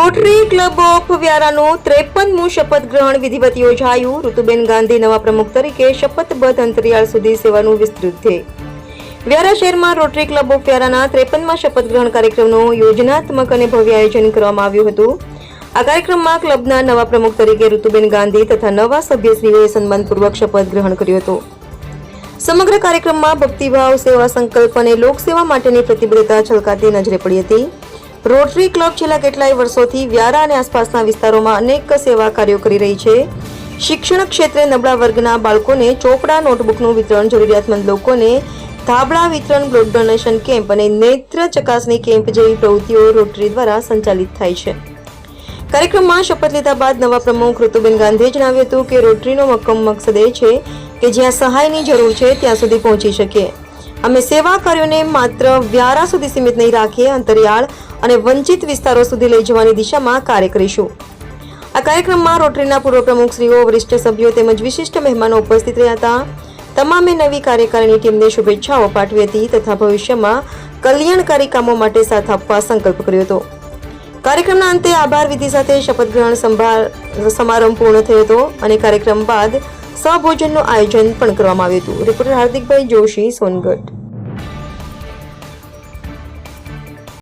Rotary club of વ્યારાનું 53મું શપથ ગ્રહણ વિધિવત યોજાયું. ઋતુબેન ગાંધી નવા પ્રમુખ તરીકે શપથબદ્ધ અંતરિયાળ સુધી સેવાનું વિસ્તૃત ધ્યેય. વ્યારા શહેરમાં રોટરી ક્લબ ઓફ વ્યારાના 53મા શપથ ગ્રહણ કાર્યક્રમનું યોજનાત્મક અને ભવ્ય આયોજન કરવામાં આવ્યું હતું. આ કાર્યક્રમમાં ક્લબના નવા પ્રમુખ તરીકે ઋતુબેન ગાંધી તથા નવા સભ્યશ્રીઓએ સન્માનપૂર્વક શપથ ગ્રહણ કર્યું હતું. સમગ્ર કાર્યક્રમમાં ભક્તિભાવ, સેવા સંકલ્પ અને લોકસેવા માટેની પ્રતિબદ્ધતા છલકાતી નજરે પડી હતી. રોટરી ક્લબ છેલ્લા કેટલાય વર્ષોથી વ્યારા અને આસપાસના વિસ્તારોમાં અનેક સેવા કાર્યો કરી રહી છે. શિક્ષણ ક્ષેત્રે નબળા વર્ગના બાળકોને ચોપડા, નોટબુકનું વિતરણ, જરૂરિયાતમંદ લોકોને ધાબળા વિતરણ, બ્લડ ડોનેશન કેમ્પ અને નેત્ર ચકાસણી કેમ્પ જેવી પ્રવૃત્તિઓ રોટરી દ્વારા સંચાલિત થાય છે. કાર્યક્રમમાં શપથ લીધા બાદ નવા પ્રમુખ ઋતુબેન ગાંધીએ જણાવ્યું હતું કે રોટરીનો મકસદ એ છે કે જ્યાં સહાયની જરૂર છે ત્યાં સુધી પહોંચી શકીએ. અમે સેવા કાર્યોને માત્ર વ્યારા સુધી સીમિત નહીં રાખીએ, અંતરિયાળ અને વંચિત વિસ્તારો સુધી લઈ જવાની દિશામાં કાર્ય કરીશું. આ કાર્યક્રમમાં રોટરીના પૂર્વ પ્રમુખશ્રીઓ, વરિષ્ઠ સભ્યો તેમજ વિશિષ્ટ મહેમાનો ઉપસ્થિત રહ્યા હતા. તમામે નવી કાર્યકારીણી ટીમને શુભેચ્છાઓ પાઠવી હતી તથા ભવિષ્યમાં કલ્યાણકારી કામો માટે સાથ આપવા સંકલ્પ કર્યો હતો. કાર્યક્રમના અંતે આભાર વિધિ સાથે શપથ ગ્રહણ સમારંભ પૂર્ણ થયો હતો અને કાર્યક્રમ બાદ સહભોજનનું આયોજન પણ કરવામાં આવ્યું હતું. રિપોર્ટર હાર્દિકભાઈ જોશી, સોનગઢ.